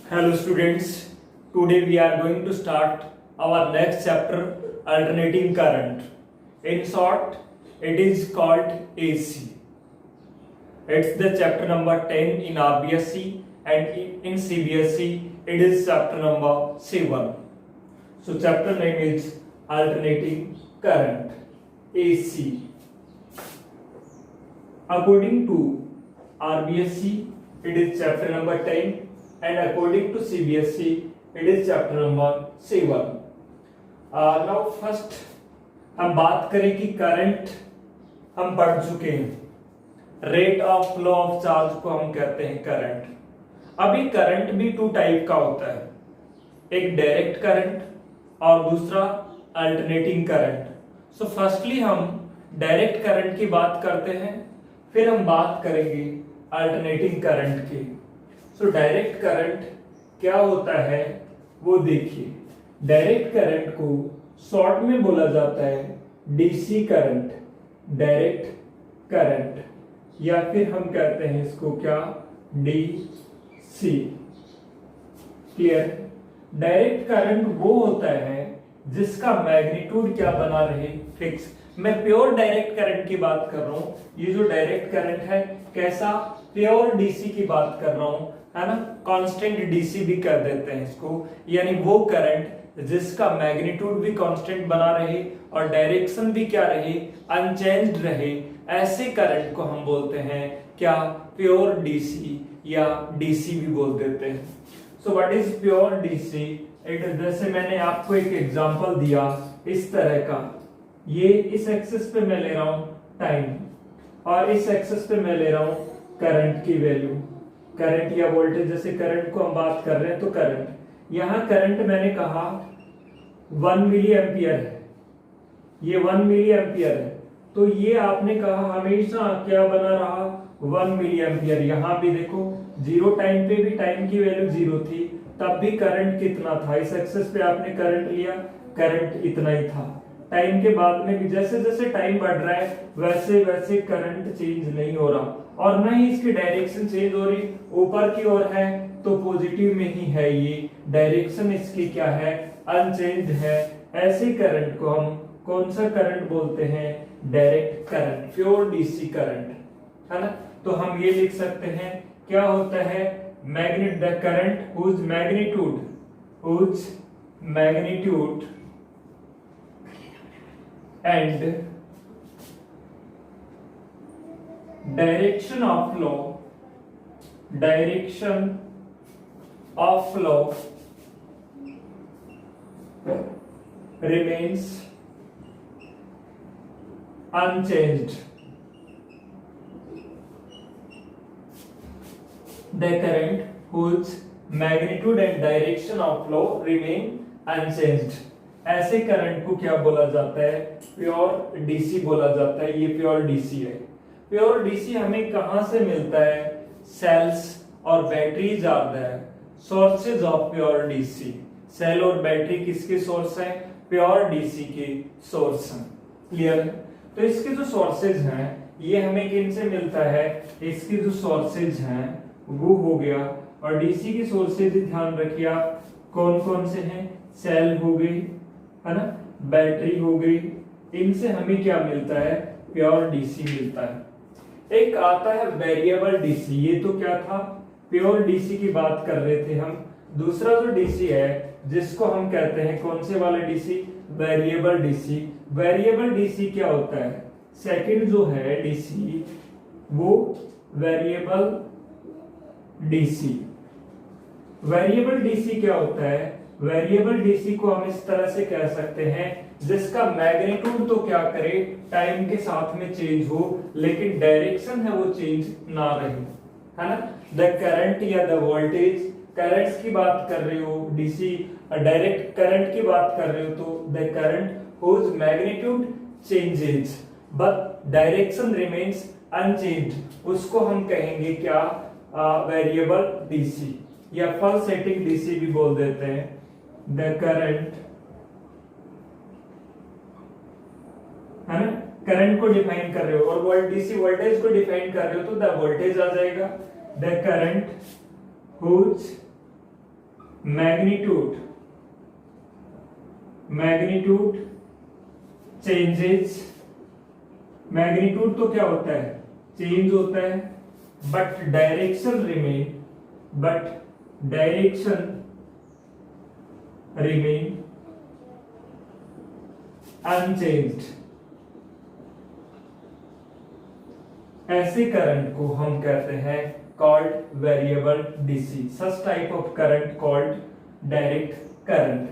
Hello students, today we are going to start our next chapter, alternating current. In short, it is called AC. It's the chapter number 10 in RBSC and in CBSC it is chapter number 7. So chapter name is alternating current, AC. According to RBSC, it is chapter number 10 and according to CBSE it is chapter number 7. Now first हम बात करें कि current हम पढ़ चुके हैं, rate of flow of charge को हम कहते हैं करंट। अभी करंट भी टू टाइप का होता है, एक डायरेक्ट करंट और दूसरा अल्टरनेटिंग करंट। सो फर्स्टली हम डायरेक्ट करंट की बात करते हैं, फिर हम बात करेंगे अल्टरनेटिंग करंट की। सो डायरेक्ट करंट क्या होता है वो देखिए। डायरेक्ट करंट को शॉर्ट में बोला जाता है डीसी करंट, डायरेक्ट करंट, या फिर हम कहते हैं इसको क्या, डीसी। क्लियर? डायरेक्ट करंट वो होता है जिसका मैग्नीट्यूड क्या बना रहे, फिक्स। मैं प्योर डायरेक्ट करंट की बात कर रहा हूं। ये जो डायरेक्ट करंट है कैसा, प्योर डीसी की बात कर रहा हूं, है ना। कांस्टेंट डीसी भी कर देते हैं इसको, यानी वो करंट जिसका मैग्नीट्यूड भी कांस्टेंट बना रहे और डायरेक्शन भी क्या रहे, अनचेंज्ड रहे, ऐसे करंट को हम बोलते हैं क्या, प्योर डीसी या डीसी भी बोल देते हैं। So what is pure DC? It जैसे मैंने आपको एक एग्जांपल दिया इस तरह का, ये इस एक्सिस पे मैं ले रहा हूं टाइम और इस एक्सिस पे मैं ले रहा हूं करंट की वैल्यू, करंट या वोल्टेज। जैसे करंट को हम बात कर रहे हैं तो करंट, यहां करंट मैंने कहा 1 मिली एम्पियर है, ये 1 मिली एम्पियर है, तो ये आपने कहा हमेशा क्या बना रहा, 1 मिली एम्पियर। यहां भी देखो जीरो टाइम पे भी टाइम की वैल्यू जीरो थी, तब भी करंट कितना था, इस एक्सिस पे आपने करंट लिया, करंट इतना ही था। टाइम के बाद में भी जैसे जैसे टाइम बढ़ रहा है वैसे वैसे करंट चेंज नहीं हो रहा और ना ही इसकी डायरेक्शन चेंज हो रही, ऊपर की ओर है तो पॉजिटिव में ही है, ये डायरेक्शन इसकी क्या है, अनचेंज्ड है। ऐसे करंट को हम कौन सा करंट बोलते हैं, direct current, pure DC current, है ना। तो हम ये लिख सकते हैं क्या होता है, magnet the current whose magnitude and direction of flow remains unchanged. The current whose magnitude and direction of flow remain unchanged. ऐसे करंट को क्या बोला जाता है, प्योर डीसी बोला जाता है। ये प्योर डीसी है। प्योर डीसी हमें कहां से मिलता है, सेल्स और batteries are the sources of pure DC. Cell और बैटरी किसके सोर्स हैं, प्योर डीसी के सोर्स हैं। क्लियर? तो इसके जो सोर्सेज हैं ये हमें किन से मिलता है, इसके जो सोर्सेज हैं वो हो गया, और डीसी के सोर्सेज ध्यान रखिए आप कौन कौन से हैं, सेल हो गई, है ना, बैटरी हो गई, इनसे हमें क्या मिलता है, प्योर डीसी मिलता है। एक आता है वेरिएबल डीसी, ये तो क्या था, प्योर डीसी की बात कर रहे थे हम। दूसरा जो डीसी है जिसको हम कहते हैं कौन से वाले DC, variable DC. Variable DC क्या होता है, सेकंड जो है डीसी वो वेरिएबल डीसी। वेरिएबल डीसी क्या होता है, वेरिएबल डीसी को हम इस तरह से कह सकते हैं जिसका मैग्नीट्यूड तो क्या करे, टाइम के साथ में चेंज हो, लेकिन डायरेक्शन है वो चेंज ना रहे, है ना। द करंट या द वोल्टेज, करंट्स की बात कर रहे हो, डीसी डायरेक्ट करंट की बात कर रहे हो तो the current whose magnitude changes but direction remains unchanged, उसको हम कहेंगे क्या, वेरिएबल डीसी या पल्सेटिंग डीसी भी बोल देते हैं। द करंट, है ना, करंट को डिफाइन कर रहे हो और डीसी वोल्टेज को डिफाइन कर रहे हो तो द वोल्टेज आ जाएगा। The current whose magnitude changes, magnitude तो क्या होता है, चेंज होता है, बट डायरेक्शन रिमेन अनचेंज्ड। ऐसे करंट को हम कहते हैं called variable DC. Such type of current called direct current.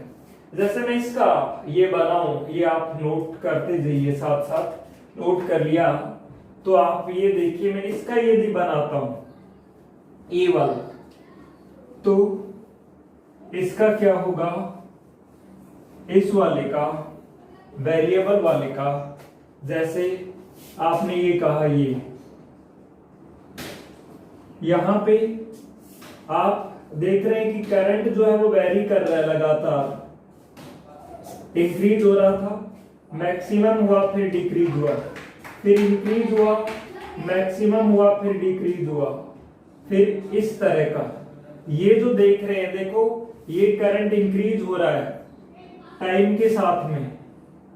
जैसे मैं इसका ये बनाऊं, ये आप नोट करते जाइए, साथ साथ नोट कर लिया तो आप ये देखिए, मैं इसका यदि बनाता हूं ए वाला, तो इसका क्या होगा, इस वाले का, वेरिएबल वाले का, जैसे आपने ये कहा, ये यहां पे आप देख रहे हैं कि करंट जो है वो वेरी कर रहा है, लगातार इंक्रीज हो रहा था, मैक्सिमम हुआ, फिर डिक्रीज हुआ, फिर इंक्रीज हुआ, मैक्सिमम हुआ, फिर डिक्रीज हुआ, फिर इस तरह का। ये जो देख रहे हैं, देखो ये करंट इंक्रीज हो रहा है टाइम के साथ में,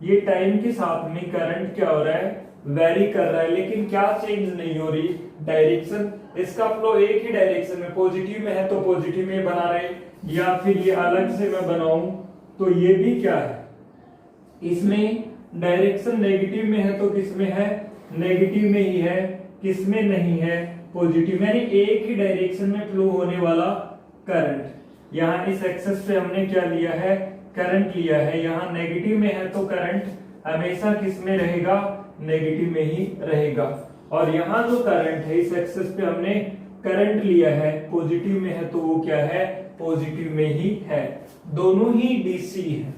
ये टाइम के साथ में करंट क्या हो रहा है, वेरी कर रहा है, लेकिन क्या चेंज नहीं हो रही, डायरेक्शन। इसका फ्लो एक ही डायरेक्शन में, पॉजिटिव में है तो पॉजिटिव में बना रहे, या फिर ये अलग से मैं बनाऊं तो ये भी क्या है, इसमें डायरेक्शन नेगेटिव में है तो किसमें है, नेगेटिव में ही है, किसमें नहीं है, पॉजिटिव। यानी एक ही डायरेक्शन में फ्लो होने वाला करंट। यहाँ इस एक्सेस पे हमने क्या लिया है, करंट लिया है। यहाँ नेगेटिव में है तो करंट हमेशा किस में रहेगा, नेगेटिव में ही रहेगा। और यहाँ जो करंट है, इस एक्सेस पे हमने करंट लिया है, पॉजिटिव में है तो वो क्या है, पॉजिटिव में ही है। दोनों ही डीसी है,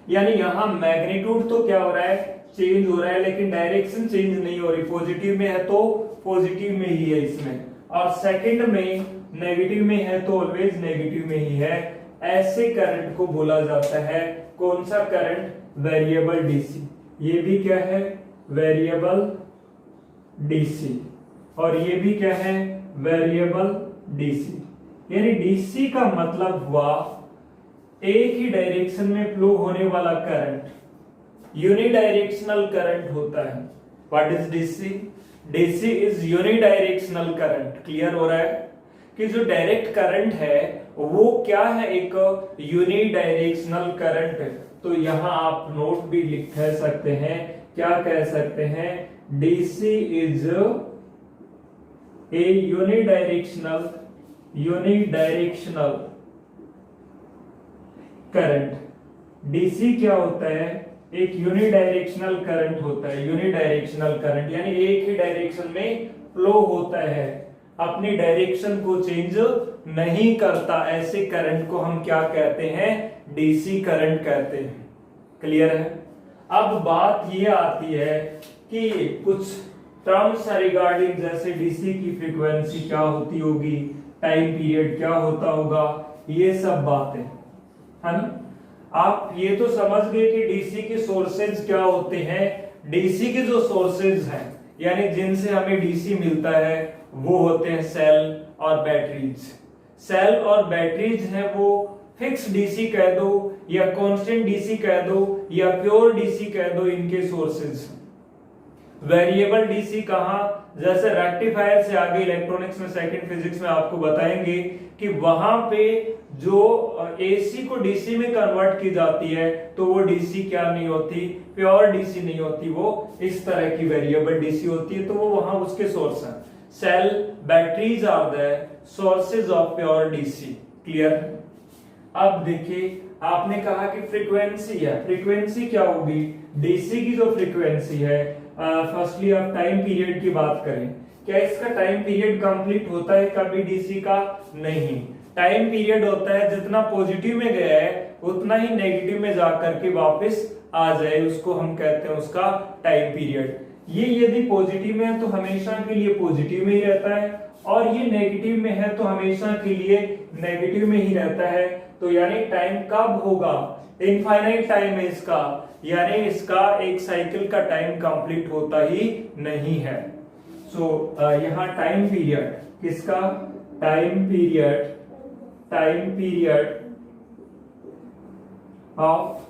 यानी यहाँ मैग्नीट्यूड तो क्या हो रहा है, चेंज हो रहा है, लेकिन डायरेक्शन चेंज नहीं हो रही। पॉजिटिव में है तो पॉजिटिव में ही है इसमें, और सेकंड में नेगेटिव में है तो ऑलवेज नेगेटिव में ही है। ऐसे करंट को बोला जाता है कौन सा करंट, वेरिएबल डीसी। ये भी क्या है, वेरिएबल डीसी, और ये भी क्या है, वेरिएबल डीसी। यानी डीसी का मतलब हुआ एक ही डायरेक्शन में फ्लो होने वाला करंट, यूनिडायरेक्शनल करंट होता है। What is DC? DC is unidirectional current. Clear हो रहा है कि जो डायरेक्ट करंट है वो क्या है, एक यूनिडायरेक्शनल करंट है। तो यहां आप नोट भी लिख सकते हैं, क्या कह सकते हैं, DC is a unidirectional current. DC क्या होता है, एक यूनिडायरेक्शनल करंट होता है। यूनिडायरेक्शनल करंट यानी एक ही डायरेक्शन में फ्लो होता है, अपनी डायरेक्शन को चेंज नहीं करता। ऐसे करंट को हम क्या कहते हैं, डीसी करंट कहते हैं। क्लियर है? अब बात ये आती है कि कुछ टर्म्स रिगार्डिंग, जैसे डीसी की फ्रीक्वेंसी क्या होती होगी, टाइम पीरियड क्या होता होगा, ये सब बातें है ना। आप ये तो समझ गए कि डीसी के सोर्सेज क्या होते हैं। डीसी के जो सोर्सेज हैं, यानी जिनसे हमें डीसी मिलता है, वो होते हैं सेल और बैटरीज। सेल और बैटरीज है वो फिक्स डीसी कह दो, या कांस्टेंट डीसी कह दो, या प्योर डीसी कह दो, इनके सोर्सेज। वेरिएबल डीसी कहां, जैसे रेक्टिफायर से आगे इलेक्ट्रॉनिक्स में, सेकंड फिजिक्स में आपको बताएंगे कि वहां पे जो एसी को डीसी में कन्वर्ट की जाती है तो वो डीसी क्या नहीं होती, प्योर डीसी नहीं होती, वो इस तरह की वेरिएबल डीसी होती है। तो वो वहां उसके सोर्स हैं। Cell, batteries are the sources of pure DC. Clear? अब देखिए, आपने कहा कि फ्रीक्वेंसी है, फ्रीक्वेंसी क्या होगी, डीसी की जो फ्रीक्वेंसी है, फर्स्टली आप टाइम पीरियड की बात करें, क्या इसका टाइम पीरियड कंप्लीट होता है कभी डीसी का? नहीं। टाइम पीरियड होता है जितना पॉजिटिव में गया है उतना ही नेगेटिव में जाकर के वापस आ जाए, उसको हम कहते हैं उसका टाइम पीरियड। ये यदि पॉजिटिव में है तो हमेशा के लिए पॉजिटिव में ही रहता है, और ये नेगेटिव में है तो हमेशा के लिए नेगेटिव में ही रहता है। तो यानी टाइम कब होगा, इनफाइनाइट टाइम है इसका, यानी इसका एक साइकिल का टाइम कंप्लीट होता ही नहीं है। सो यहाँ टाइम पीरियड किसका, time period of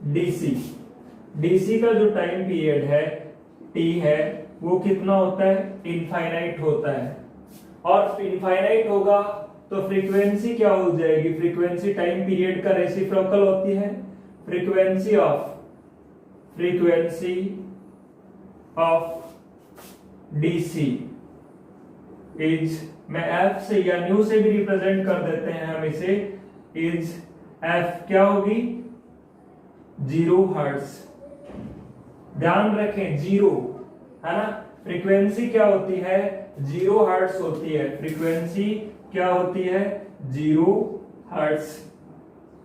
DC. DC का जो टाइम पीरियड है टी है वो कितना होता है, इनफाइनाइट होता है। और इनफाइनाइट होगा तो फ्रीक्वेंसी क्या हो जाएगी, फ्रीक्वेंसी टाइम पीरियड का रेसिप्रोकल होती है। फ्रीक्वेंसी ऑफ डीसी इज, मैं एफ से या न्यू से भी रिप्रेजेंट कर देते हैं हम इसे, इज एफ क्या होगी, 0 हर्ट्ज। ध्यान रखें 0 है ना, फ्रीक्वेंसी क्या होती है, 0 हर्ट्ज होती है। फ्रीक्वेंसी क्या होती है, 0 हर्ट्ज।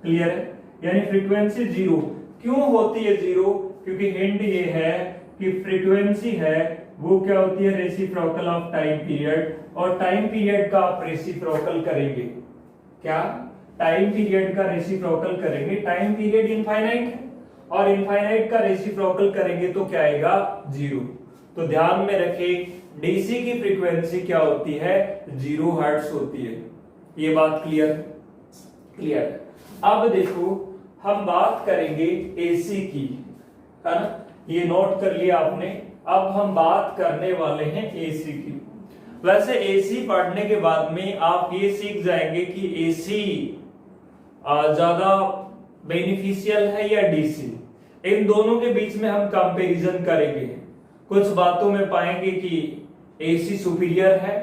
क्लियर है, यानी फ्रीक्वेंसी 0 क्यों होती है 0, क्योंकि हिंट ये है कि फ्रीक्वेंसी है वो क्या होती है, रेसिप्रोकल ऑफ टाइम पीरियड। और टाइम पीरियड का आप रेसिप्रोकल करेंगे, क्या टाइम पीरियड का रेसिप्रोकल करेंगे, टाइम पीरियड इनफाइनाइट है और इनफाइनाइट का रेसिप्रोकल करेंगे तो क्या आएगा, 0। तो ध्यान में रखें डीसी की फ्रीक्वेंसी क्या होती है, 0 हर्ट्ज होती है। ये बात क्लियर क्लियर। अब देखो हम बात करेंगे एसी की, है ना, ये नोट कर लिया आपने। अब हम बात करने वाले हैं एसी की। वैसे एसी पढ़ने के बाद में आप ये सीख जाएंगे कि एसी ज्यादा बेनिफिशियल है या डीसी। इन दोनों के बीच में हम कंपैरिजन करेंगे। कुछ बातों में पाएंगे कि एसी सुपीरियर है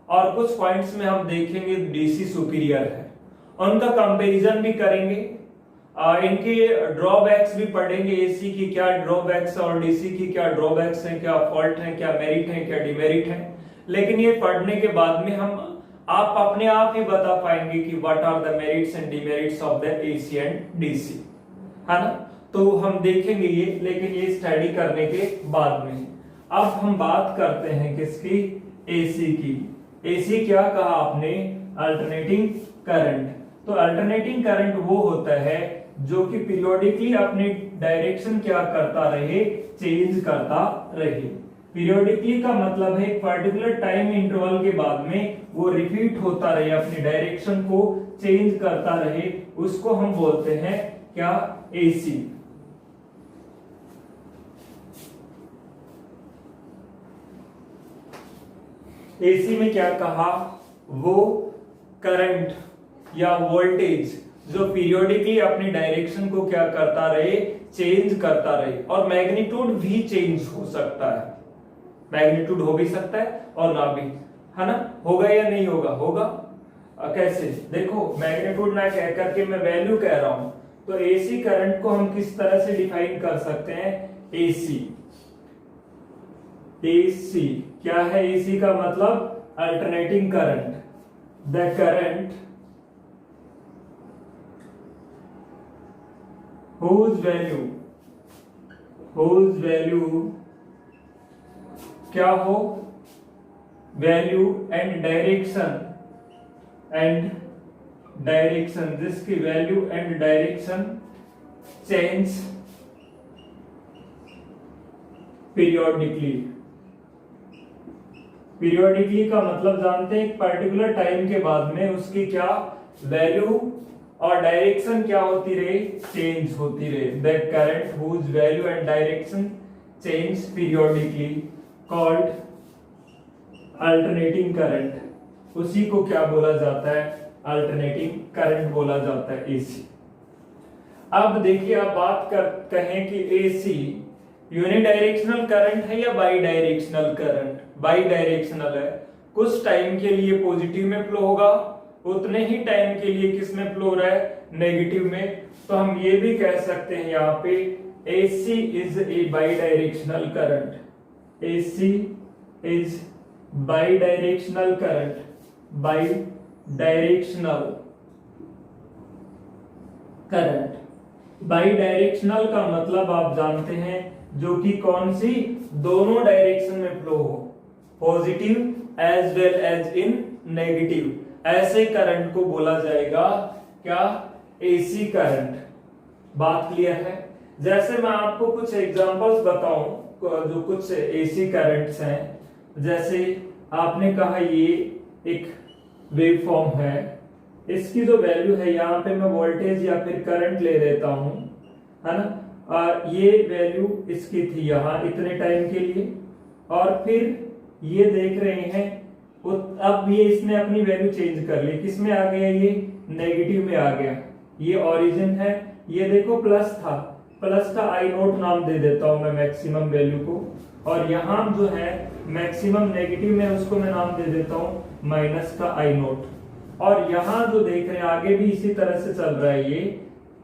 और कुछ पॉइंट्स में हम देखेंगे डीसी सुपीरियर है, उनका कंपैरिजन भी करेंगे। इनके ड्रॉबैक्स भी पढ़ेंगे, एसी की क्या ड्रॉबैक्स और डीसी की क्या ड्रॉबैक्स हैं, क्या फॉल्ट हैं, क्या मेरिट हैं, क्या डिमेरिट हैं। लेकिन ये पढ़ने के बाद में आप अपने आप ही बता पाएंगे कि what are the merits and demerits of the AC and DC, है ना। तो हम देखेंगे ये, लेकिन ये स्टडी करने के बाद में। अब हम बात करते हैं किसकी, एसी की। एसी क्या कहा आपने, अल्टरनेटिंग करंट। तो अल्टरनेटिंग करंट वो होता है जो कि पीरियोडिकली अपनी डायरेक्शन क्या करता रहे, चेंज करता रहे। पीरियोडिकली का मतलब है एक पर्टिकुलर टाइम इंटरवल के बाद में वो रिपीट होता रहे, अपनी डायरेक्शन को चेंज करता रहे, उसको हम बोलते हैं क्या, एसी। एसी में क्या कहा, वो करंट या वोल्टेज जो पीरियोडिकली अपनी डायरेक्शन को क्या करता रहे, चेंज करता रहे। और मैग्नीट्यूड भी चेंज हो सकता है, मैग्नीट्यूड हो भी सकता है और ना भी, है ना। होगा या नहीं होगा, होगा। कैसे, देखो मैग्नीट्यूड ना कह करके मैं वैल्यू कह रहा हूं, तो एसी करंट को हम किस तरह से डिफाइन कर सकते हैं, एसी। एसी क्या है, एसी का मतलब alternating current. The current whose value क्या हो, वैल्यू एंड डायरेक्शन, जिसकी value and direction change periodically. Periodically का मतलब जानते हैं, एक पर्टिकुलर टाइम के बाद में उसकी क्या वैल्यू और डायरेक्शन क्या होती रहे, चेंज होती रहे। The current whose value and direction change periodically called alternating current, उसी को क्या बोला जाता है, अल्टरनेटिंग करंट बोला जाता है, एसी। अब देखिए, आप बात कहें कि एसी यूनिडायरेक्शनल करंट है या by directional current. By directional है, कुछ टाइम के लिए पॉजिटिव में फ्लो होगा, उतने ही टाइम के लिए किस में फ्लो हो रहा है, नेगेटिव में। तो हम ये भी कह सकते हैं यहाँ पे AC is a by directional current. AC is by directional current, by directional current. By directional का मतलब आप जानते हैं जो कि कौन सी, दोनों डायरेक्शन में फ्लो हो, positive as well as in negative, ऐसे करंट को बोला जाएगा क्या, एसी करंट। बात क्लियर है। जैसे मैं आपको कुछ एग्जांपल्स बताऊं जो कुछ एसी करंट्स हैं। जैसे आपने कहा ये एक वेव फॉर्म है, इसकी जो वैल्यू है यहाँ पे मैं वोल्टेज या फिर करंट ले लेता हूं, है ना। ये वैल्यू इसकी थी यहाँ इतने टाइम के लिए, और फिर ये देख रहे हैं अब ये इसने अपनी वैल्यू चेंज कर ली, किस में आ गया, ये नेगेटिव में आ गया। ये ओरिजिन है, ये देखो प्लस था, प्लस का आई नोट नाम दे देता हूं मैं मैक्सिमम वैल्यू को, और यहाँ जो है मैक्सिमम नेगेटिव में उसको मैं नाम दे देता हूं माइनस का आई नोट। और यहाँ जो देख रहे हैं आगे भी इसी तरह से चल रहा है, ये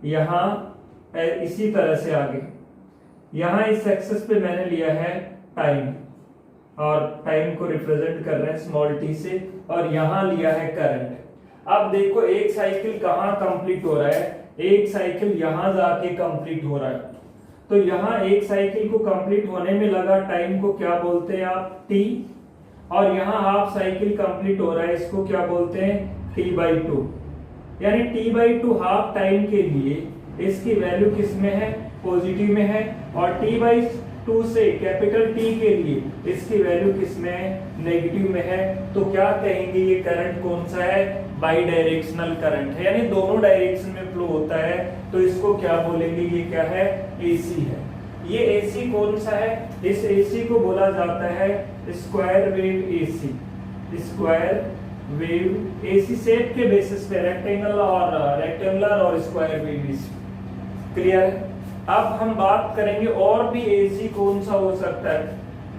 यहाँ इसी तरह से आगे, यहाँ इस एक्सेस पे मैंने लिया है टाइम, और टाइम को रिप्रेजेंट कर रहे हैं स्मॉल टी से, और यहाँ लिया है करंट। अब देखो एक साइकिल कहाँ कंप्लीट हो रहा है, एक साइकिल यहाँ जाके कंप्लीट हो रहा है। तो यहाँ एक साइकिल को कंप्लीट होने में लगा टाइम को क्या बोलते हैं आप, टी, और यहाँ हाफ साइकिल कंप्लीट हो रहा है, इसको क्या बोलते हैं, t/2। यानी t/2 हाफ टाइम के लिए इसकी वैल्यू किस में है, पॉजिटिव में है, और t/2 से कैपिटल T के लिए इसकी वैल्यू किस में है, नेगेटिव में है। तो क्या कहेंगे, ये करंट कौन सा है, बाई डायरेक्शनल करंट है, यानी दोनों डायरेक्शन में फ्लो होता है। तो इसको क्या बोलेंगे, ये क्या है, AC है। ये AC कौन सा है, इस AC को बोला जाता है square wave AC। Square wave AC shape के बेसिस पे रेक्टेंगुलर और स्क्वायर वेव AC। क्लियर है। अब हम बात करेंगे और भी AC कौन सा हो सकता है।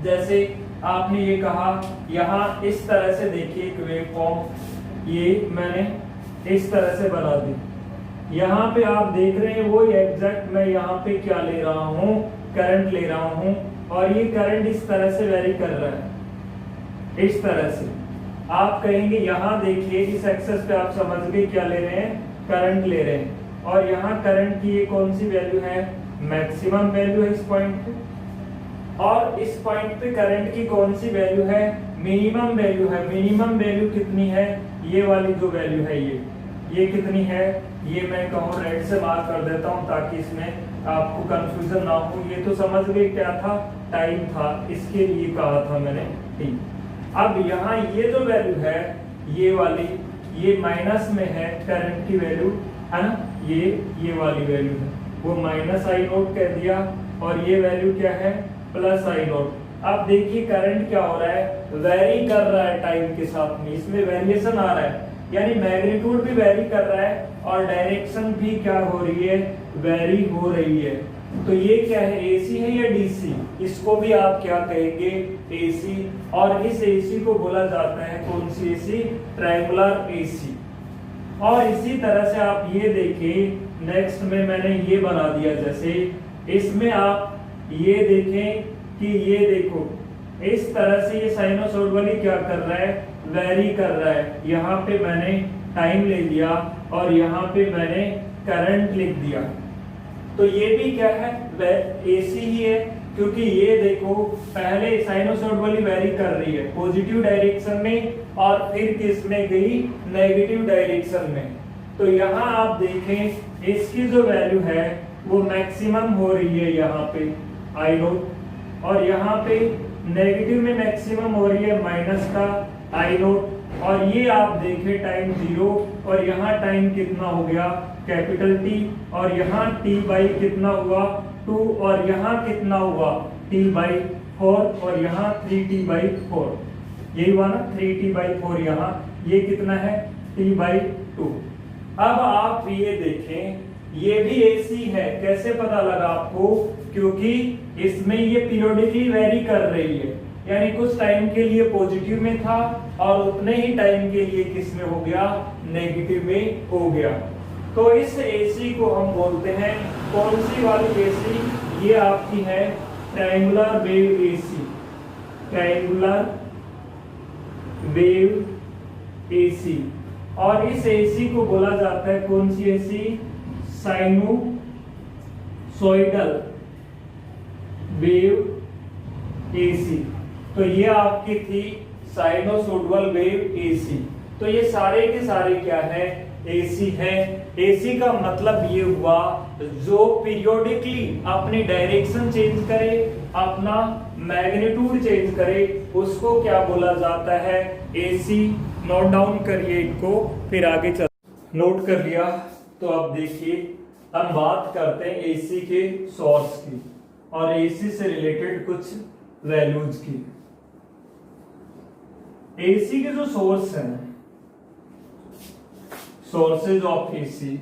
जैसे आपने ये कहा, यहाँ इस तरह से देखिए एक वेव फॉर्म, ये मैंने इस तरह से बना दी। यहाँ पे आप देख रहे हैं वो एग्जैक्ट मैं यहाँ पे क्या ले रहा हूँ, करंट ले रहा हूँ, और ये करंट इस तरह से वेरी कर रहा है, इस तरह से। आप कहेंगे यहाँ देखिए इस एक्सेस पे आप समझ गए क्या ले रहे हैं, करंट ले रहे हैं, और यहाँ करंट की ये कौन सी वैल्यू है, मैक्सिमम वैल्यू है इस पॉइंट पे, और इस पॉइंट पे करंट की कौन सी वैल्यू है, मिनिमम वैल्यू है। मिनिमम वैल्यू कितनी है, ये वाली जो वैल्यू है ये कितनी है, ये मैं कहूँ रेड से मार्क कर देता हूँ ताकि इसमें आपको कंफ्यूजन ना हो। ये तो समझ गए क्या था, टाइम था, इसके लिए कहा था मैंने टी। अब यहाँ ये जो वैल्यू है, ये वाली, ये माइनस में है करंट की वैल्यू, है ना, ये वाली वैल्यू है, वो माइनस आई नोट कह दिया, और ये वैल्यू क्या है, प्लस आई नोट। अब देखिए करंट क्या हो रहा है, वेरी कर रहा है टाइम के साथ में, इसमें वेरिएशन आ रहा है, यानी मैग्नीट्यूड भी वेरी कर रहा है और डायरेक्शन भी क्या हो रही है, वेरी हो रही है। तो ये क्या है, AC है या DC, इसको भी आप क्या कहेंगे, AC। और इस AC को बोला जाता है कौन सी AC, ट्रायंगुलर AC। और इसी तरह से आप ये देखिए नेक्स्ट में मैंने ये बना दिया, जैसे इसमें आप ये देखें कि ये देखो इस तरह से ये साइनोसॉइड वाली क्या कर रहा है, वेरी कर रहा है। यहाँ पे मैंने टाइम ले लिया और यहाँ पे मैंने करंट लिख दिया। तो ये भी क्या है, AC ही है, क्योंकि ये देखो पहले साइनोसॉइड वाली वेरी कर रही है पॉजिटिव डायरेक्शन में और फिर किस में गई, नेगेटिव डायरेक्शन में। तो यहाँ आप देखें इसकी जो वैल्यू है वो मैक्सिमम हो रही है यहाँ पे आई नोट, और यहाँ पे नेगेटिव में मैक्सिमम हो रही है माइनस का आई नोट। और ये आप देखें टाइम 0 और यहाँ टाइम कितना हो गया, कैपिटल T, और यहाँ T बाई कितना हुआ 2, और यहाँ कितना हुआ T/4, और यहाँ 3T/4, यही हुआ ना 3T/4, यहाँ ये कितना है T/2। अब आप ये देखें ये भी AC है, कैसे पता लगा आपको, क्योंकि इसमें ये पीरियोडिकली वेरी कर रही है, यानी कुछ टाइम के लिए पॉजिटिव में था और उतने ही टाइम के लिए किस में हो गया, नेगेटिव में हो गया। तो इस AC को हम बोलते हैं कौन सी वाली AC, ये आपकी है triangular wave AC। Triangular wave AC, और इस AC को बोला जाता है कौन सी AC, साइनोसॉइडल वेव AC। तो ये आपकी थी साइनोसॉइडल वेव AC। तो ये सारे के सारे क्या है, AC है। AC का मतलब ये हुआ जो पीरियोडिकली अपनी डायरेक्शन चेंज करे, अपना मैग्नीट्यूड चेंज करे, उसको क्या बोला जाता है, AC। नोट डाउन करिए इनको, फिर आगे चल। नोट कर लिया। तो अब देखिए हम बात करते हैं एसी के सोर्स की और एसी से रिलेटेड कुछ वैल्यूज की। एसी के जो सोर्स हैं, sources of AC,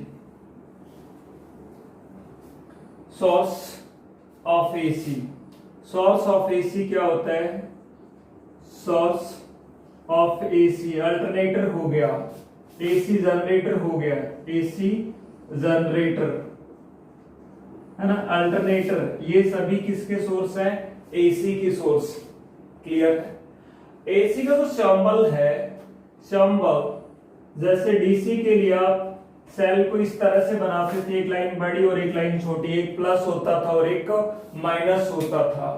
source of AC, source of AC क्या होता है? सोर्स ऑफ एसी अल्टरनेटर हो गया, एसी जनरेटर हो गया, एसी जनरेटर है ना, अल्टरनेटर, ये सभी किसके सोर्स हैं? एसी की सोर्स। क्लियर? एसी का जो सिंबल है, सिंबल जैसे डीसी के लिए आप सेल को इस तरह से बनाते थे, एक लाइन बड़ी और एक लाइन छोटी, एक प्लस होता था और एक माइनस होता था।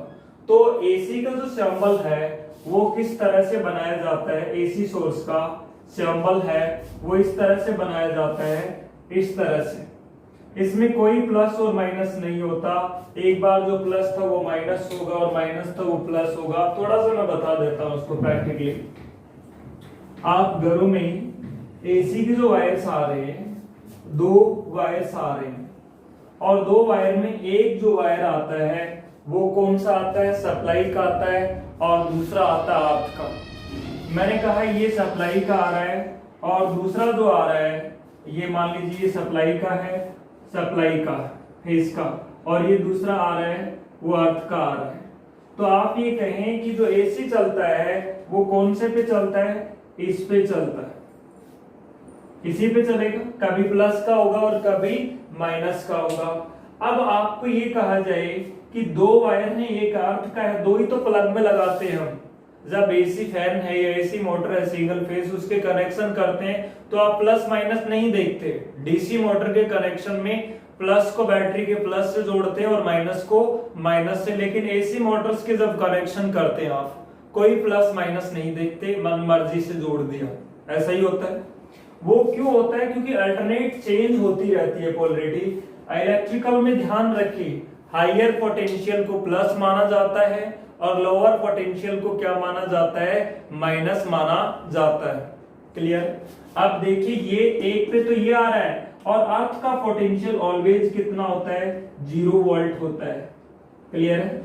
तो एसी का जो सिंबल है वो किस तरह से बनाया जाता है? एसी सोर्स का सिंबल है वो इस तरह से बनाया जाता है, इस तरह से। इसमें कोई प्लस और माइनस नहीं होता, एक बार जो प्लस था वो माइनस होगा और माइनस था वो प्लस होगा। थोड़ा सा मैं बता देता हूं उसको प्रैक्टिकली। आप घरों में एसी के जो वायर्स आ रहे हैं, दो वायर्स आ रहे हैं और दो वायर में एक जो वायर आता है वो कौन सा आता है? सप्लाई का आता है और दूसरा आता है अर्थ का। मैंने कहा ये सप्लाई का आ रहा है और दूसरा जो आ रहा है ये मान लीजिए सप्लाई का है, सप्लाई का फेज का, और ये दूसरा आ रहा है वो अर्थ का आ रहा है। तो आप ये कहें कि जो एसी चलता है वो कौन से पे चलता है? इस पे चलता है, इसी पे चलेगा, कभी प्लस का होगा और कभी माइनस का होगा। अब आपको ये कहा जाए कि दो वायर हैं, एक अर्थ का है, दो ही तो प्लग में लगाते हैं हम। जब एसी फैन है या एसी मोटर है सिंगल फेज, उसके कनेक्शन करते हैं तो आप प्लस माइनस नहीं देखते। डीसी मोटर के कनेक्शन में प्लस को बैटरी के प्लस से जोड़ते हैं और माइनस को माइनस से, लेकिन एसी मोटर्स के जब कनेक्शन करते हैं आप कोई प्लस माइनस नहीं देखते, मन मर्जी से जोड़ दिया, ऐसा ही होता है। वो क्यों होता है? क्योंकि अल्टरनेट चेंज होती रहती है पोलैरिटी। इलेक्ट्रिकल में ध्यान रखिए, हायर पोटेंशियल को प्लस माना जाता है और लोअर पोटेंशियल को क्या माना जाता है? माइनस माना जाता है। क्लियर? अब देखिए ये एक पे तो ये आ रहा है और अर्थ का पोटेंशियल ऑलवेज कितना होता है? 0 वोल्ट होता है। क्लियर है?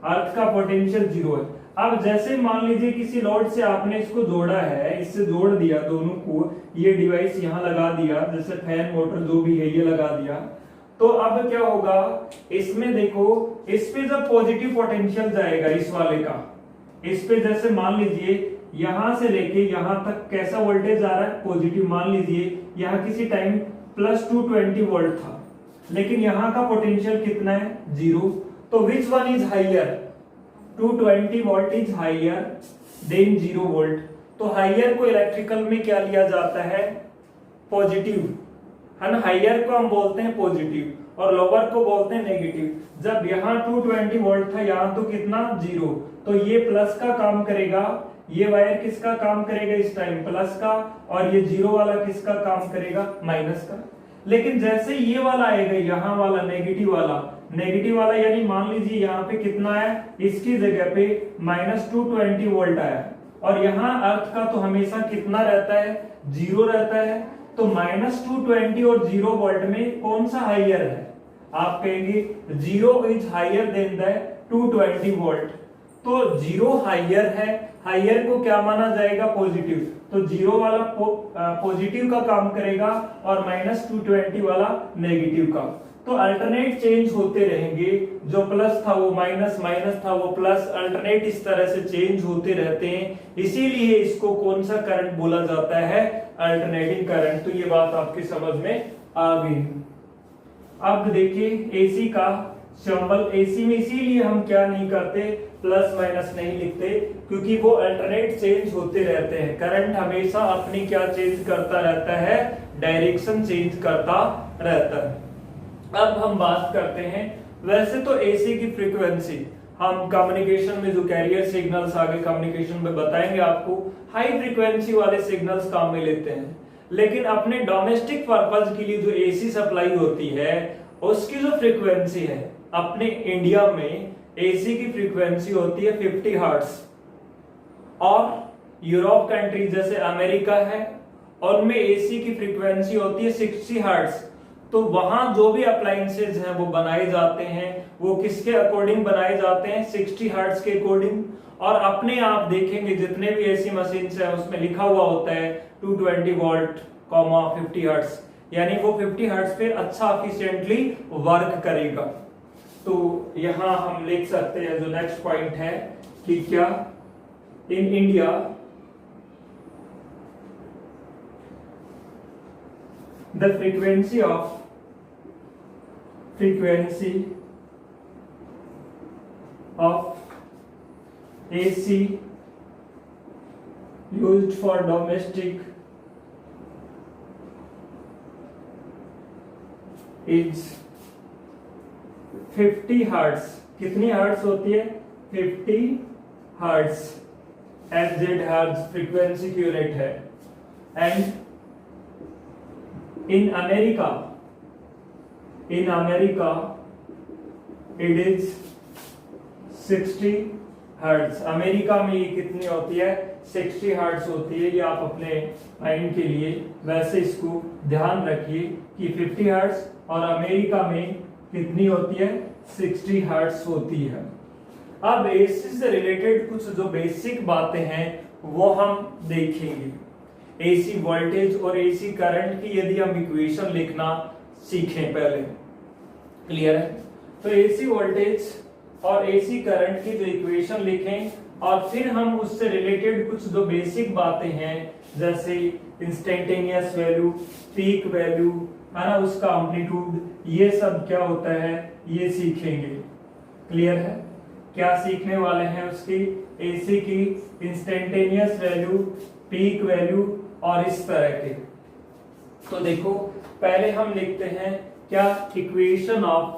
अर्थ का पोटेंशियल 0 है। अब जैसे मान लीजिए किसी लोड से आपने इसको जोड़ा है, इससे जोड़ दिया दोनों को, ये डिवाइस यहाँ लगा दिया, जैसे फैन मोटर जो भी है ये लगा दिया, तो अब क्या होगा? इसमें देखो, इस पे जब पॉजिटिव पोटेंशियल जाएगा इस वाले का, इस पे जैसे मान लीजिए यहां से लेके यहां तक कैसा वोल्टेज आ रहा है? पॉजिटिव। मान लीजिए यहाँ किसी टाइम प्लस 220 वोल्ट था, लेकिन यहाँ का पोटेंशियल कितना है? 0। तो which one is higher? 220 volt is higher than 0 volt. तो हाइयर को इलेक्ट्रिकल में क्या लिया जाता है? पॉजिटिव, है ना। हाइयर को हम बोलते हैं पॉजिटिव और लोअर को बोलते हैं नेगेटिव। जब यहाँ 220 वोल्ट था, यहाँ तो कितना? 0। तो ये प्लस का काम करेगा, ये वायर किसका काम करेगा इस टाइम? प्लस का, और ये 0 वाला किसका काम करेगा? माइनस का। लेकिन जैसे ये वाला आएगा, यहाँ वाला नेगेटिव वाला यानी मान लीजिए यहाँ पे कितना है? इसकी जगह पे -220 वोल्ट आया और यहाँ अर्थ का तो हमेशा कितना रहता है? 0 रहता है। तो -220 और 0 वोल्ट में कौन सा हाइयर है? आप कहेंगे 0 is higher than the 220 volt. तो 0 हाइयर है, हाइयर को क्या माना जाएगा? पॉजिटिव। तो 0 वाला पॉजिटिव का काम करेगा और -220 वाला नेगेटिव का। तो अल्टरनेट चेंज होते रहेंगे, जो प्लस था वो माइनस, माइनस था वो प्लस, अल्टरनेट इस तरह से चेंज होते रहते हैं। इसीलिए इसको कौन सा करंट बोला जाता है? Alternating current. तो ये बात आपकी समझ में आ गई। अब देखिए एसी का सिंबल, एसी में इसीलिए हम क्या नहीं करते? प्लस माइनस नहीं लिखते, क्योंकि वो अल्टरनेट चेंज होते रहते हैं। करंट हमेशा अपनी क्या चेंज करता रहता है? डायरेक्शन चेंज करता रहता है। अब हम बात करते हैं, वैसे तो एसी की फ्रीक्वेंसी हम कम्युनिकेशन में जो कैरियर सिग्नल्स आगे कम्युनिकेशन में बताएंगे आपको, हाई फ्रीक्वेंसी वाले सिग्नल्स काम में लेते हैं। लेकिन अपने डोमेस्टिक पर्पज के लिए जो एसी सप्लाई होती है उसकी जो फ्रीक्वेंसी है, अपने इंडिया में एसी की फ्रीक्वेंसी होती है 50 हर्ट्ज। और यूरोप कंट्री जैसे अमेरिका है और उनमें एसी की फ्रीक्वेंसी होती है 60 हर्ट्ज। तो वहां जो भी अप्लायंसेज हैं वो बनाए जाते हैं, वो किसके अकॉर्डिंग बनाए जाते हैं, 60 हर्ट्ज के अकॉर्डिंग। और अपने आप देखेंगे जितने भी एसी मशीन है उसमें लिखा हुआ होता है 220 वोल्ट 50 हर्ट्ज, यानी वो 50 हर्ट्ज पे अच्छा एफिशिएंटली वर्क करेगा। तो यहां हम लिख सकते हैं जो नेक्स्ट पॉइंट है कि क्या in India the frequency of AC used for domestic is 50 hertz. कितनी हर्ट्ज होती है, 50 हर्ट्ज, FZ हर्ट्ज फ्रीक्वेंसी की यूनिट है। And in America it is 60 hertz. America में ये कितनी होती है, 60 हर्ट्ज होती है। ये आप अपने माइंड के लिए वैसे इसको ध्यान रखिए कि 50 हर्ट्ज और अमेरिका में कितनी होती है, 60 हर्ट्ज होती है। अब एसी से रिलेटेड कुछ जो बेसिक बातें हैं वो हम देखेंगे। एसी वोल्टेज और एसी करंट की यदि हम इक्वेशन लिखना सीखें पहले, क्लियर है। तो एसी वोल्टेज और एसी करंट की जो इक्वेशन लिखें और फिर हम उससे रिलेटेड कुछ जो बेसिक बातें हैं जैसे इंस्टेंटेनियस वैल्यू, पीक वैल्यू है ना, उसका एम्पलीट्यूड, ये सब क्या होता है ये सीखेंगे। क्लियर है, क्या सीखने वाले हैं उसकी, एसी की इंस्टेंटेनियस वैल्यू, पीक वैल्यू और इस तरह के। तो देखो पहले हम लिखते हैं क्या, इक्वेशन ऑफ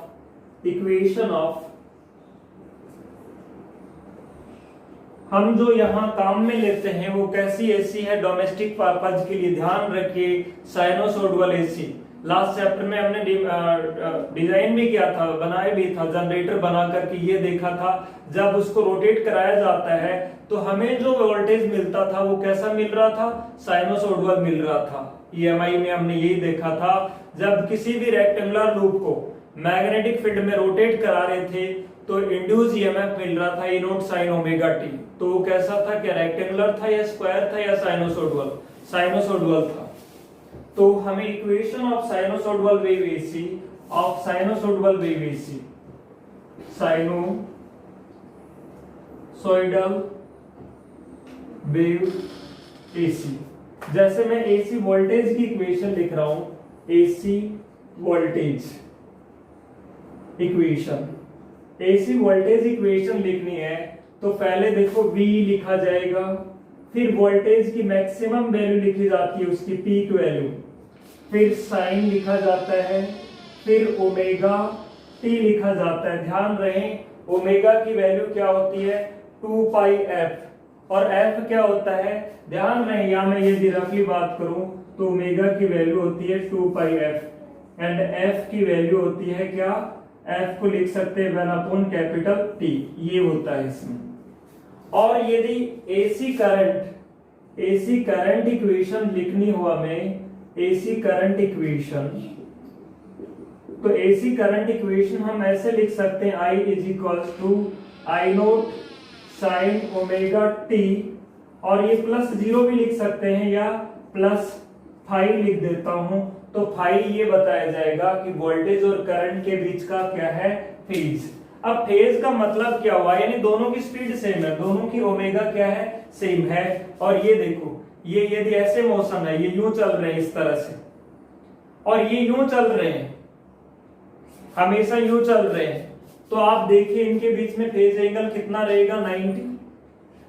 हम जो यहां काम में लेते हैं वो कैसी एसी है, डोमेस्टिक पर्पज के लिए। ध्यान रखिए साइनोसॉइडल एसी, लास्ट चैप्टर में हमने डिजाइन भी किया था, बनाया भी था, जनरेटर बना करके ये देखा था जब उसको रोटेट कराया जाता है तो हमें जो वोल्टेज मिलता था वो कैसा मिल रहा था, साइनोसॉइडल मिल रहा था। ईएमआई में हमने यही देखा था, जब किसी भी रेक्टेंगुलर लूप को मैग्नेटिक फील्ड में रोटेट करा रहे थे तो इंड्यूस ईएमएफ मिल रहा था E0 sin ओमेगा टी। तो वो कैसा था, क्या रेक्टेंगुलर था या स्क्वायर था या साइनोसॉइडल, साइनोसॉइडल था। तो हमें equation of sinusoidal wave AC, sinusoidal wave AC, जैसे मैं एसी वोल्टेज की इक्वेशन लिख रहा हूं, AC voltage equation, AC voltage equation लिखनी है तो पहले देखो V लिखा जाएगा, फिर वोल्टेज की मैक्सिमम वैल्यू लिखी जाती है, उसकी पीक वैल्यू, फिर साइन लिखा जाता है, फिर ओमेगा टी लिखा जाता है। ध्यान रहे ओमेगा की वैल्यू क्या होती है, 2 पाई एफ, और एफ क्या होता है, ध्यान रहे यहां मैं यदि रफली बात करूं तो ओमेगा की वैल्यू होती है 2 पाई एफ एंड एफ की वैल्यू होती है क्या, एफ को लिख सकते हैं 1 कैपिटल टी, ये होता है इसमें। और यदि एसी करंट इक्वेशन लिखनी हो हमें, एसी करंट इक्वेशन, तो एसी करंट इक्वेशन हम ऐसे लिख सकते हैं, I is equal to I0 sine omega T, और ये +0 भी लिख सकते हैं या +5 लिख देता हूं, तो फाई ये बताया जाएगा कि वोल्टेज और करंट के बीच का क्या है, फेज। अब फेज का मतलब क्या हुआ, यानी दोनों की स्पीड सेम है, दोनों की ओमेगा क्या है, सेम है। और ये देखो ये यदि ऐसे मोशन है, ये यूं चल रहे हैं इस तरह से, और ये यूं चल रहे हैं, हमेशा यूं चल रहे हैं, तो आप देखिए इनके बीच में फेज एंगल कितना रहेगा, 90।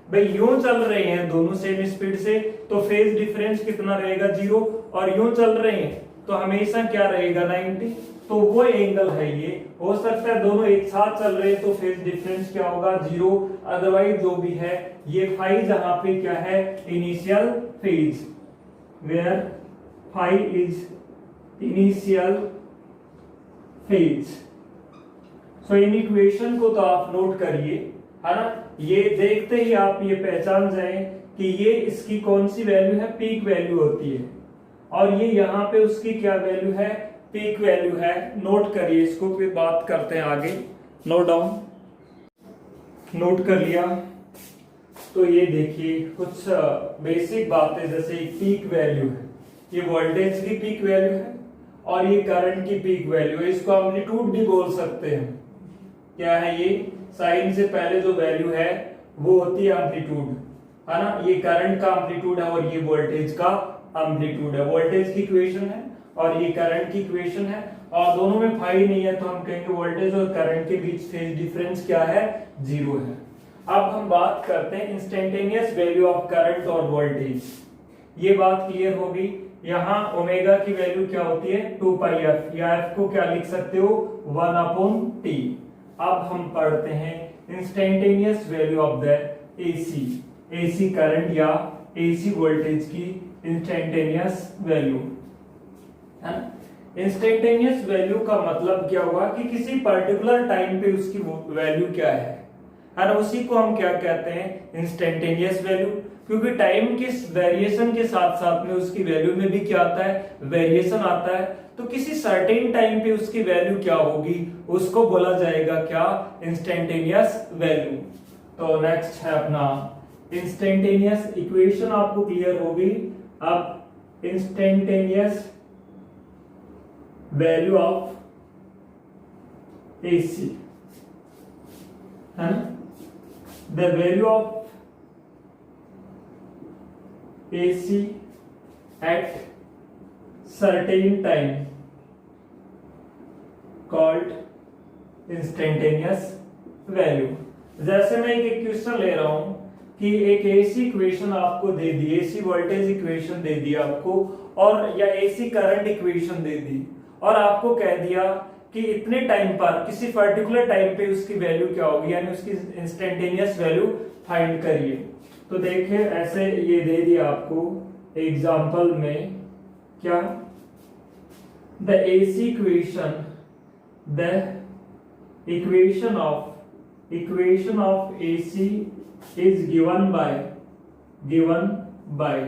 भाई यूं चल रहे हैं दोनों सेम स्पीड से तो फेज डिफरेंस कितना रहेगा, 0, और यूं चल रहे हैं तो हमेशा क्या रहेगा, 90। तो वो एंगल है ये, हो सकता है दोनों एक साथ चल रहे हैं तो फेज डिफरेंस क्या होगा, 0, अदरवाइज जो भी है ये फाई जहां पे क्या है, initial phase, where phi is initial phase. So इन इक्वेशन को तो आप नोट करिए, है ना, ये देखते ही आप ये पहचान जाएं कि ये इसकी कौन सी वैल्यू है, पीक वैल्यू होती है। और ये यहाँ पे उसकी क्या वैल्यू है, पीक वैल्यू है। नोट करिए इसको, फिर बात करते हैं आगे। नोट डाउन, नोट कर लिया। तो ये देखिए कुछ बेसिक बातें, जैसे पीक वैल्यू है, ये वोल्टेज की पीक वैल्यू है और ये करंट की पीक वैल्यू है। इसको एम्पलीट्यूड भी बोल सकते हैं। क्या है ये, साइन से पहले जो वैल्यू है वो होती है एम्पलीट्यूड, है ना। ये करंट का एम्पलीट्यूड है और ये वोल्टेज का एम्पलीट्यूड है। वोल्टेज की इक्वेशन है और ये करंट की इक्वेशन है, और दोनों में फाई नहीं है, तो हम कहेंगे वोल्टेज और करंट के बीच फेज डिफरेंस क्या है, 0 है। अब हम बात करते हैं इंस्टेंटेनियस वैल्यू ऑफ करंट और वोल्टेज। ये बात क्लियर होगी। यहाँ ओमेगा की वैल्यू क्या होती है, 2 पाई एफ, या एफ को क्या लिख सकते हो, 1/t। अब हम पढ़ते हैं instantaneous value of the AC current या एसी वोल्टेज की इंस्टेंटेनियस वैल्यू, है ना। इंस्टेंटेनियस वैल्यू का मतलब क्या हुआ कि किसी पर्टिकुलर टाइम पे उसकी वैल्यू क्या है ना, उसी को हम क्या कहते हैं, इंस्टेंटेनियस वैल्यू। क्योंकि टाइम के वेरिएशन के साथ साथ में उसकी वैल्यू में भी क्या आता है, वेरिएशन आता है। तो किसी सर्टेन टाइम पे उसकी वैल्यू क्या होगी, उसको बोला जाएगा क्या, इंस्टेंटेनियस वैल्यू। तो नेक्स्ट है अपना इंस्टेंटेनियस इक्वेशन, आपको क्लियर होगी। अब इंस्टेंटेनियस वैल्यू ऑफ एसी, है ना, the value of AC at certain time called instantaneous value। जैसे मैं एक इक्वेशन ले रहा हूं कि एक एसी इक्वेशन आपको दे दी, एसी वोल्टेज इक्वेशन दे दी आपको, और या एसी करंट इक्वेशन दे दी, और आपको कह दिया कि इतने टाइम पर किसी पर्टिकुलर टाइम पे उसकी वैल्यू क्या होगी, यानी उसकी इंस्टेंटेनियस वैल्यू फाइंड करिए। तो देखिए ऐसे ये दे दिया आपको एग्जांपल में, क्या, the AC equation, the equation of AC is given by,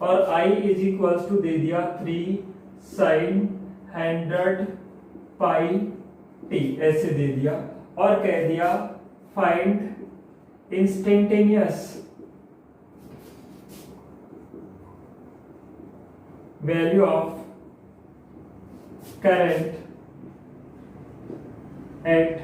और I इज इक्वल्स टू दे दिया 3 sin 100 पाई t, ऐसे दे दिया, और कह दिया find instantaneous value of current at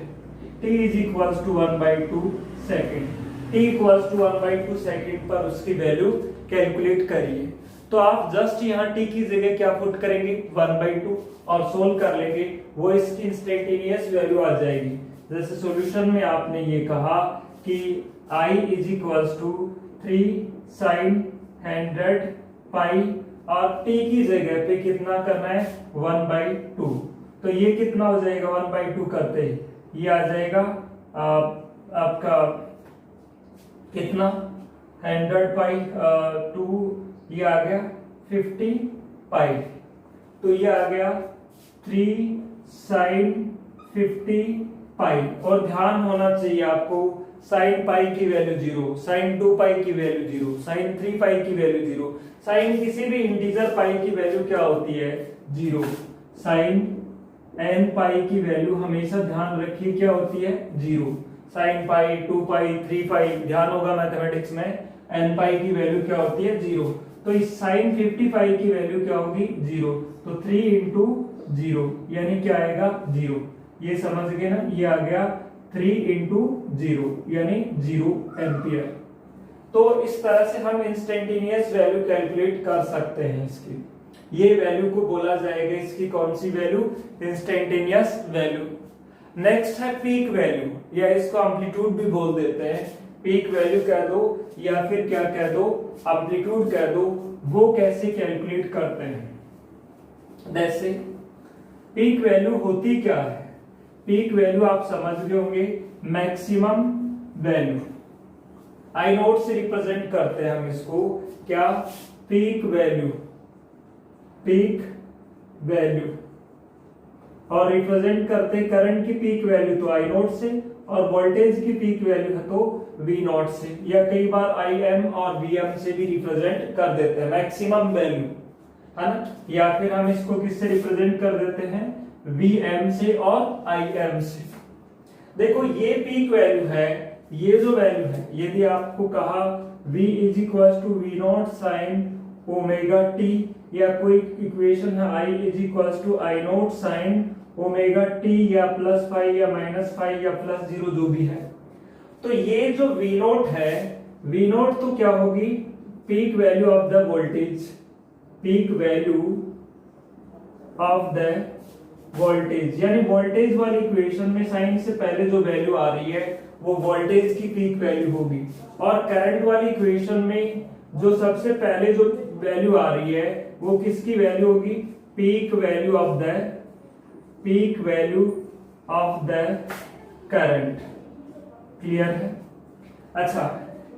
t is equals to 1/2 second. t equals to 1/2 second पर उसकी value calculate करिए। तो आप जस्ट यहाँ t की जगह क्या पुट करेंगे, 1/2, और सोल्व कर लेंगे, वो इसकी इंस्टेंटेनियस वैल्यू आ जाएगी। जैसे सॉल्यूशन में आपने ये कहा कि I is equals to 3 sin 100 pi, और t की जगह पे कितना करना है, 1/2। तो ये कितना हो जाएगा, 1/2 करते ये आ जाएगा आपका कितना, 100 पाई 2, ये आ गया 50 पाई, तो ये आ गया 3 sin 50 पाई। और ध्यान होना चाहिए आपको, साइन पाई की वैल्यू 0, साइन 2 पाई की वैल्यू 0, साइन 3 पाई की वैल्यू 0, साइन किसी भी इंटीजर पाई की वैल्यू क्या होती है, 0। साइन n पाई की वैल्यू हमेशा ध्यान रखिए क्या होती है, 0। साइन पाई, 2 पाई, 3 पाई, ध्यान होगा मैथमेटिक्स में, n पाई की वैल्यू क्या होती है, 0। तो इस साइन 50 पाई की वैल्यू क्या होगी, 0। तो 3 इंटू 0 यानी क्या आएगा, 0। ये समझ गए ना, ये आ गया 3 इंटू 0 यानी 0 एम्पियर। तो इस तरह से हम इंस्टेंटेनियस वैल्यू कैलकुलेट कर सकते हैं इसकी। ये वैल्यू को बोला जाएगा, इसकी कौन सी वैल्यू, इंस्टेंटेनियस वैल्यू। नेक्स्ट है पीक वैल्यू, या इसको एम्पलीट्यूड भी बोल देते हैं। पीक वैल्यू कह दो या फिर क्या कह दो, एम्पलीट्यूड कह दो। वो कैसे कैलकुलेट करते हैं, जैसे पीक वैल्यू होती क्या है, पीक वैल्यू आप समझ गए होंगे, मैक्सिमम वैल्यू। आई नोट से रिप्रेजेंट करते हैं हम इसको, क्या, पीक वैल्यू, पीक वैल्यू, और रिप्रेजेंट करते हैं करंट की पीक वैल्यू तो आई नोट से, और वोल्टेज की पीक वैल्यू है तो वी नॉट से, या कई बार आई एम और वी एम से भी रिप्रेजेंट कर देते हैं। मैक्सिमम वैल्यू है ना, या फिर हम इसको किससे रिप्रेजेंट कर देते हैं, Vm से और Im से। देखो ये पीक वैल्यू है, ये जो वैल्यू है, यदि आपको कहा V is equal to V naught sine omega T, या कोई इक्वेशन है I is equal to I naught sine omega T, या प्लस फाइव या माइनस फाइव या प्लस जीरो, जो भी है, तो ये जो V नॉट है, V नॉट तो क्या होगी, peak value of the voltage, peak value of the voltage, यानी वोल्टेज वाली इक्वेशन में साइन से पहले जो वैल्यू आ रही है वो वोल्टेज की पीक वैल्यू होगी, और करंट वाली इक्वेशन में जो सबसे पहले जो वैल्यू आ रही है वो किसकी वैल्यू होगी, peak value of the, peak value of the current. Clear है? अच्छा,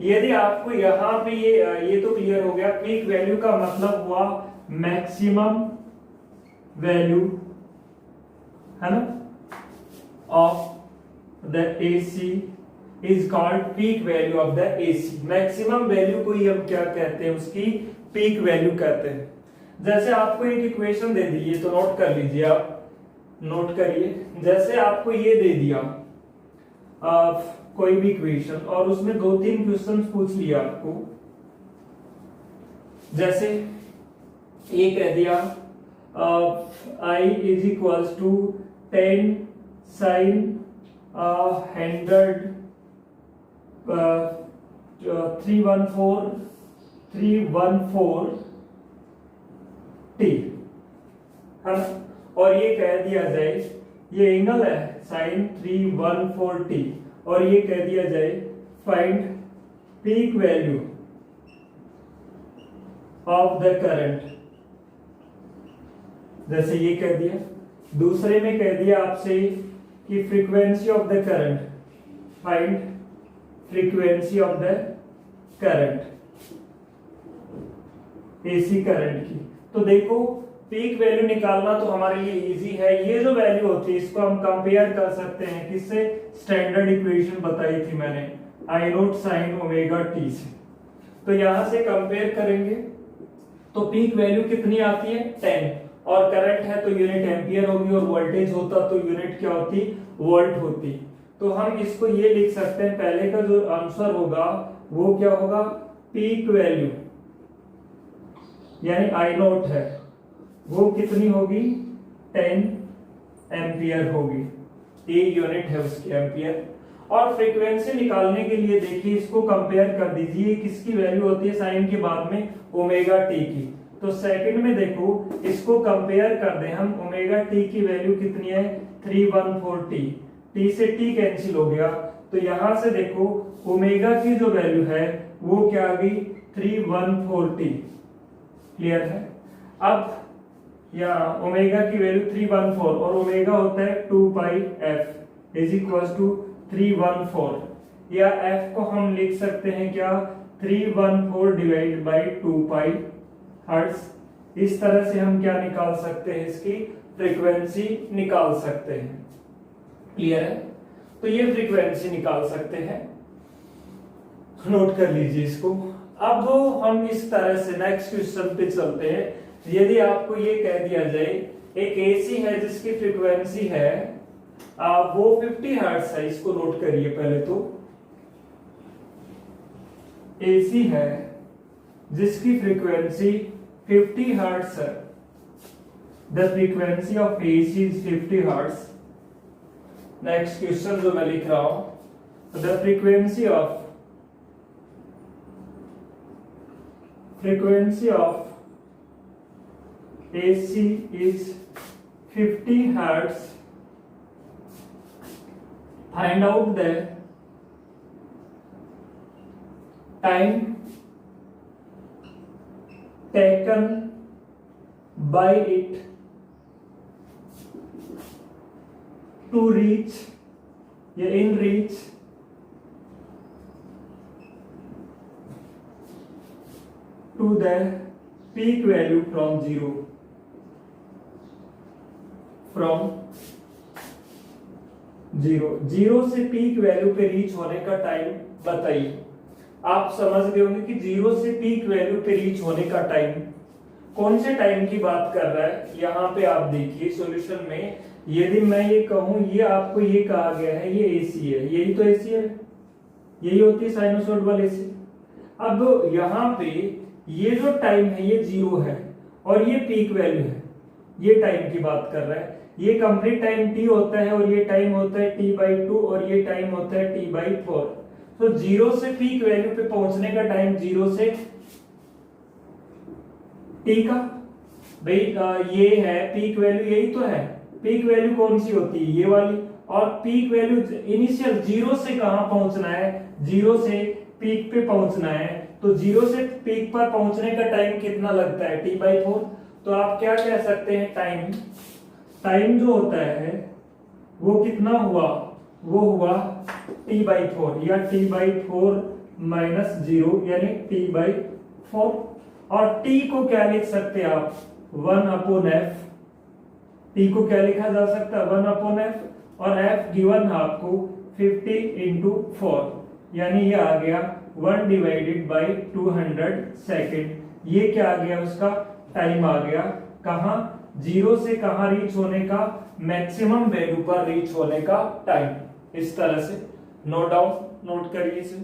यदि आपको यहाँ पे ये तो क्लियर हो गया, पीक वैल्यू का मतलब हुआ मैक्सिमम वैल्यू, है ना, of the AC is called peak value of the AC. Maximum value को ही हम क्या कहते हैं, उसकी पीक वैल्यू कहते हैं। जैसे आपको एक इक्वेशन दे दी, ये तो नोट कर लीजिए, आप नोट करिए, जैसे आपको ये दे दिया कोई भी इक्वेशन, और उसमें 2-3 क्वेश्चन पूछ लिया आपको, जैसे ये कह दिया I is equal to 10 sine 100 314 T, है ना, और ये कह दिया जाए, ये एंगल है साइन 314 टी, और ये कह दिया जाए find peak value of the current, जैसे ये कह दिया। दूसरे में कह दिया आपसे कि frequency of the current, find frequency of the current, AC current की। तो देखो पीक वैल्यू निकालना तो हमारे लिए इजी है, ये जो वैल्यू होती है इसको हम कंपेयर कर सकते हैं किससे, स्टैंडर्ड इक्वेशन बताई थी मैंने, आई नोट साइन ओमेगा टी से। तो यहां से कंपेयर करेंगे तो पीक वैल्यू कितनी आती है, 10, और करंट है तो यूनिट एम्पियर होगी, और वोल्टेज होता तो यूनिट क्या होती, वोल्ट होती। तो हम इसको ये लिख सकते हैं, पहले का जो आंसर होगा वो क्या होगा, पीक वैल्यू यानी आई नोट है वो कितनी होगी, 10 एम्पियर होगी, ए यूनिट है उसकी एम्पियर। और फ्रीक्वेंसी निकालने के लिए देखिए इसको कंपेयर कर दीजिए, किसकी वैल्यू होती है साइन के बाद में, ओमेगा टी की। तो सेकंड में देखो इसको कंपेयर कर दें हम, ओमेगा टी की वैल्यू कितनी है, 314 टी, टी से टी कैंसिल हो गया, तो यहां से देखो ओमेगा की जो वैल्यू है वो क्या आ गई, 314 टी। क्लियर है? अब या ओमेगा की वैल्यू 314, और ओमेगा होता है 2 पाई एफ इज इक्वल टू 314, या एफ को हम लिख सकते हैं क्या, 314 डिवाइड बाई 2 पाई हर्ट्ज। इस तरह से हम क्या निकाल सकते हैं, इसकी फ्रीक्वेंसी निकाल सकते हैं। क्लियर है? तो ये फ्रीक्वेंसी निकाल सकते हैं, नोट कर लीजिए इसको। अब हम इस तरह से नेक्स्ट क्वेश्चन पे चलते हैं। यदि आपको ये कह दिया जाए एक एसी है जिसकी फ्रीक्वेंसी है वो 50 हर्ट्ज है, इसको नोट करिए पहले तो, एसी है जिसकी फ्रीक्वेंसी 50 हर्ट्ज है, the frequency of AC is 50 hertz. Next question जो मैं लिख रहा हूं, the frequency of AC is 50 hertz. Find out the time taken by it to reach, in reach to the peak value from zero. Zero से peak value पे reach होने का time बताइए। आप समझ गए होंगे कि जीरो से पीक वैल्यू पे रीच होने का टाइम कौन से टाइम की बात कर रहा है, यहाँ पे आप देखिए सॉल्यूशन में, यदि मैं ये कहूं ये आपको ये कहा गया है ये एसी है, यही तो एसी है, यही होती है साइनोसॉइड वाले से। अब यहाँ पे ये जो टाइम है ये 0 है और ये पीक वैल्यू है, ये टाइम की बात कर रहा है। ये कंप्लीट टाइम t होता है और ये टाइम होता है t/2 और ये टाइम होता है t/4। तो 0 से पीक वैल्यू पे पहुंचने का टाइम 0 से t का, भाई ये है पीक वैल्यू, यही तो है। पीक वैल्यू कौन सी होती है, ये वाली। और पीक वैल्यू इनिशियल 0 से कहां पहुंचना है, 0 से पीक पे पहुंचना है, तो 0 से पीक पर पहुंचने का टाइम कितना लगता है, t/4। तो आप क्या कह सकते हैं, टाइम जो होता है वो कितना हुआ, वो हुआ t/4 या t/4 माइनस 0 यानी t/4। और t को क्या लिख सकते हैं आप, 1/f। t को क्या लिखा जा सकता है, 1/f। और f गिवन है आपको 50 × 4 यानी ये आ गया 1/200 सेकेंड। ये क्या आ गया, उसका टाइम आ गया, कहां, 0 से कहां रीच होने का, मैक्सिमम वैल्यू पर रीच होने का टाइम। इस तरह से नोट डाउन, नोट करिए इसे।